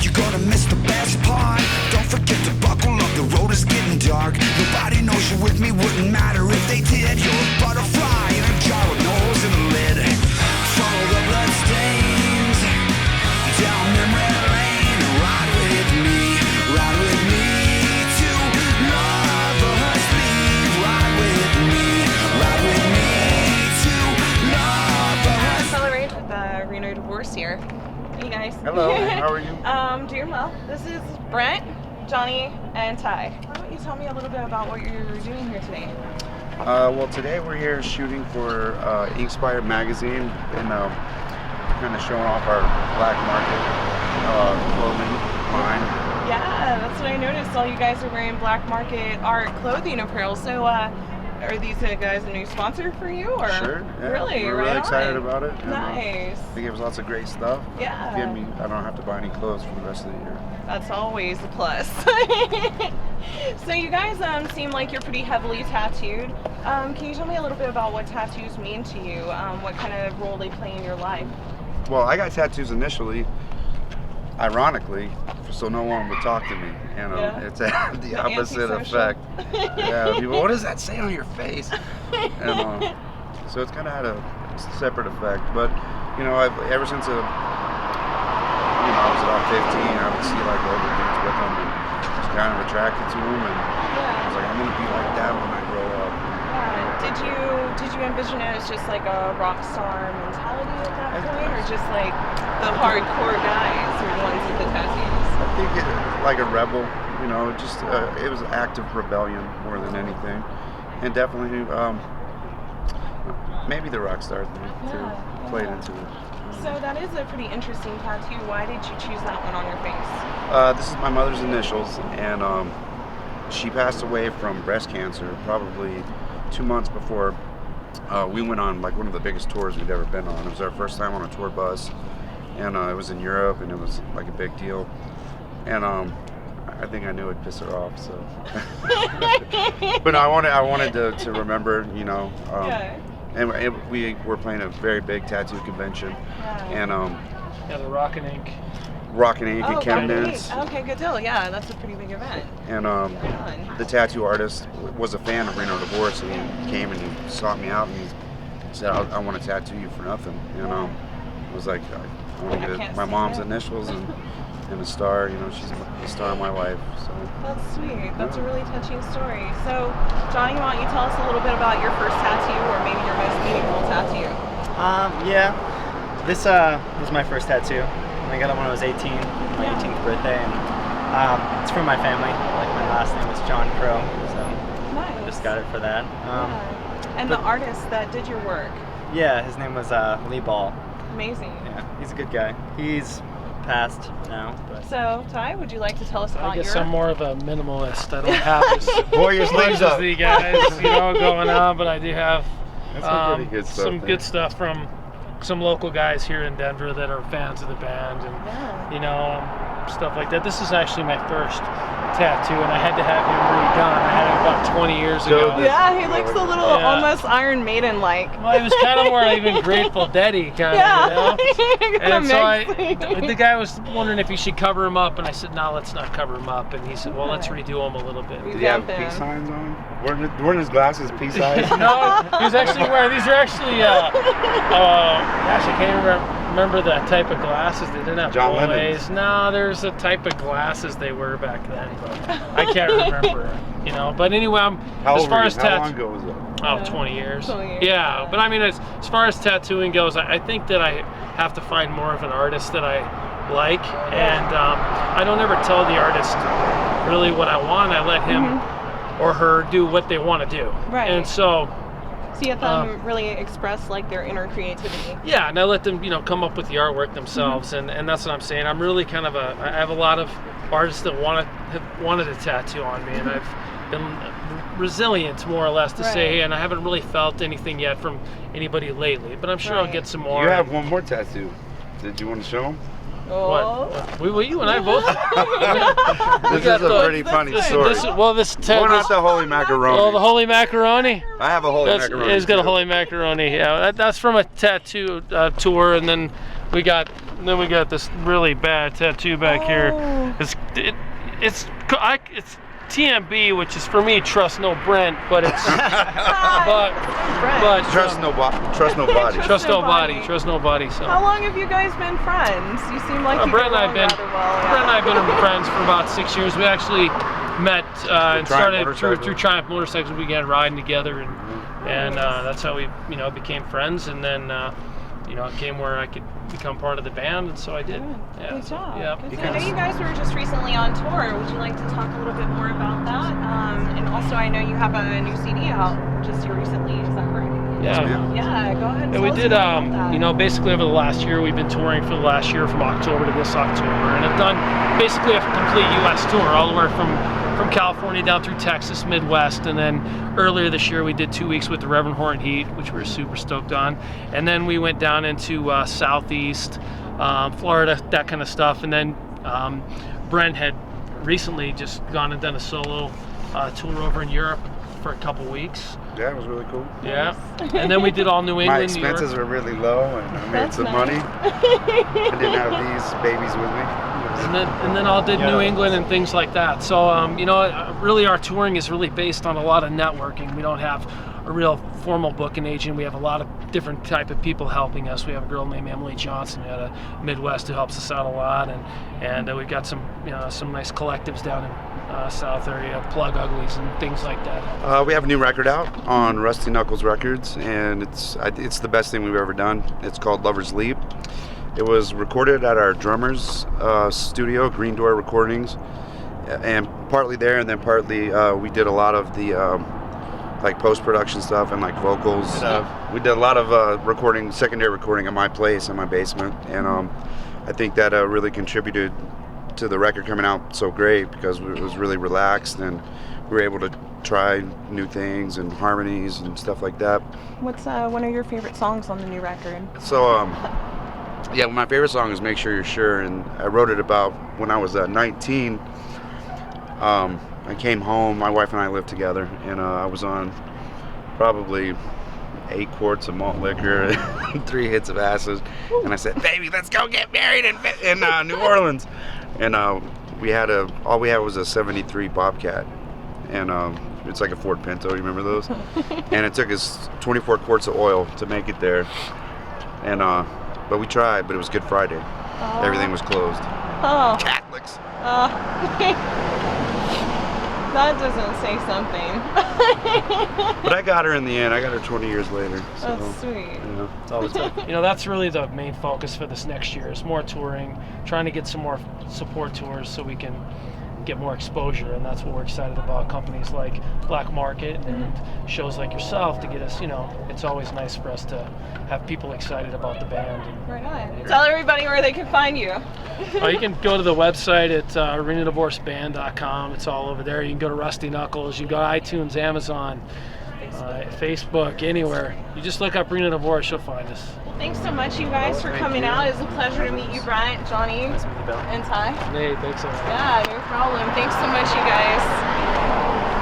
You're gonna miss the best part. Don't forget to buckle up, the road is getting dark. Nobody knows you're with me, wouldn't matter if they did. You're a butterfly in a jar with no holes in the lid. Follow the blood stains down memory lane. Ride with me to Lover's Leave. Ride with me to Lover's. Celebrate with the Reno divorce here. Hey guys. Hello, how are you? Doing well. This is Brent, Johnny, and Ty. Why don't you tell me a little bit about what you're doing here today? Well, today we're here shooting for Inkspired magazine and kind of showing off our black market clothing line. Yeah, that's what I noticed. All you guys are wearing black market art clothing apparel. So, are these guys a new sponsor for you? Or? Sure. Yeah. Really? We're right really excited on. about it. Nice. They give us lots of great stuff. Yeah. I don't have to buy any clothes for the rest of the year. That's always a plus. So you guys seem like you're pretty heavily tattooed. Can you tell me a little bit about what tattoos mean to you? What kind of role they play in your life? Well, I got tattoos initially, ironically, so no one would talk to me. You know, Yeah. it's the opposite antisocial. effect. Yeah, people, what does that say on your face? And so it's kind of had a separate effect. But you know, ever since I was about 15, I would see like older dudes with them, and was kind of attracted to them, and I was like, I'm gonna be like that when I grow up. Yeah. Did you envision it as just like a rock star mentality at that point, or just like the hardcore guys who are the ones with the tattoos? I think like a rebel, you know, just it was an act of rebellion more than anything, and definitely maybe the rock star thing too played into it. So that is a pretty interesting tattoo. Why did you choose that one on your face? This is my mother's initials, and she passed away from breast cancer probably 2 months before we went on like one of the biggest tours we'd ever been on. It was our first time on a tour bus, and it was in Europe, and it was like a big deal. And I think I knew it'd piss her off, so. But I wanted to remember, you know. And we were playing a very big tattoo convention, and yeah, the Rockin' Ink. In Camden's. Okay, good deal. Yeah, that's a pretty big event. And the tattoo artist was a fan of Reno Divorce, and he came and he sought me out, and he said, I want to tattoo you for nothing. And I was like, I want to get my mom's initials and a star. You know, she's the star of my life. So that's sweet. That's a really touching story. So, Johnny, why don't you tell us a little bit about your first tattoo, or maybe your most meaningful tattoo? Yeah, this was my first tattoo. I got it when I was 18, my 18th birthday, and it's from my family. Like, my last name was John Crow, so I just got it for that. And the artist that did your work? Yeah, his name was Lee Ball. Amazing. Yeah, he's a good guy. He's passed now. But. So, Ty, would you like to tell us about your... I guess I'm more of a minimalist. I don't have as Boy, your sleeves much up. as the guys, you know, going on, but I do have some good stuff from some local guys here in Denver that are fans of the band, and you know, stuff like that. This is actually my first tattoo, and I had to have him redone. I had it about 20 years ago. Yeah, he looks a little almost Iron Maiden-like. Well, he was kind of more even Grateful Dead-y kind of, you know? And so the guy was wondering if he should cover him up, and I said, no, let's not cover him up. And he said, well, let's redo him a little bit. Did he have peace signs on? Weren't his glasses peace signs? No, he was actually wearing, these are actually, gosh, I can't remember that type of glasses. They didn't have John boys. No, there's a type of glasses they were back then, but I can't remember, you know. But anyway, How as far as long ago was that? 20 years. 20 years. Yeah, but I mean, as far as tattooing goes, I think that I have to find more of an artist that I like, and I don't ever tell the artist really what I want. I let him or her do what they want to do. Right. And so you let them really express like their inner creativity. Yeah, and I let them, you know, come up with the artwork themselves, and that's what I'm saying. I'm really kind of I have a lot of artists that have wanted a tattoo on me, and I've been resilient, more or less, to say, hey, and I haven't really felt anything yet from anybody lately, but I'm sure I'll get some more. You have one more tattoo. Did you want to show them? Oh. What? You and I both. This is a pretty funny story. We're not the holy macaroni. Oh, the holy macaroni? I have a holy macaroni. He's got a holy macaroni. Yeah, that's from a tattoo tour, and then we got this really bad tattoo back here. It's TMB, which is for me trust no Brent, but it's but Trust nobody. trust nobody. So How long have you guys been friends? You seem like you Brent and get I've been along rather well. Brent and I've been friends for about 6 years. We actually met and started Motorcycle. through Triumph Motorcycles. We began riding together, and that's how we became friends. And then it came where I could become part of the band, and so I did. Yeah. Good job. Yeah. Good job. I know you guys were just recently on tour. Would you like to talk a little bit more about that? And also, I know you have a new CD out just here recently. Is that correct? Yeah. Yeah. Go ahead. And And we tell us did, about that. basically over the last year, we've been touring for the last year from October to this October, and have done basically a complete U.S. tour, all the way from California down through Texas, Midwest, and then earlier this year we did 2 weeks with the Reverend Horn Heat, which we were super stoked on, and then we went down into Southeast, Florida, that kind of stuff, and then Brent had recently just gone and done a solo tour over in Europe for a couple weeks. Yeah, it was really cool. Yeah, and then we did all New My England, New York. expenses were really low, and I made That's some nice. money. I didn't have these babies with me. And then all did New England and things like that. So really our touring is really based on a lot of networking. We don't have a real formal booking agent. We have a lot of different type of people helping us. We have a girl named Emily Johnson out of Midwest who helps us out a lot, and we've got some nice collectives down in South area, Plug Uglies and things like that. We have a new record out on Rusty Knuckles Records, and it's the best thing we've ever done. It's called Lover's Leap. It was recorded at our drummer's studio, Green Door Recordings, and partly there, and then partly we did a lot of the like post-production stuff and like vocals. We did a lot of secondary recording at my place in my basement, and I think that really contributed to the record coming out so great, because it was really relaxed and we were able to try new things and harmonies and stuff like that. What's one of your favorite songs on the new record? So yeah, my favorite song is Make Sure You're Sure, and I wrote it about when I was 19. I came home, my wife and I lived together, and I was on probably 8 quarts of malt liquor and 3 hits of acid, and I said, baby, let's go get married in New Orleans. And all we had was a 73 Bobcat, and it's like a Ford Pinto, you remember those? And it took us 24 quarts of oil to make it there, and but we tried, but it was Good Friday. Everything was closed. Oh. Catholics. That doesn't say something. But I got her in the end. I got her 20 years later. So, That's sweet. It's always tough. That's really the main focus for this next year. Is more touring, trying to get some more support tours so we can get more exposure, and that's what we're excited about. Companies like Black Market and shows like yourself to get us, it's always nice for us to have people excited about the band. Right on. Tell everybody where they can find you. You can go to the website at renodivorceband.com. It's all over there. You can go to Rusty Knuckles. You can go to iTunes, Amazon, Facebook, anywhere. You just look up Reno Divorce, you'll find us. Well, thanks so much, you guys, for coming out. It was a pleasure to meet you, Bryant, Johnny, and Ty. Hey, thanks so much. Yeah, no problem. Thanks so much, you guys.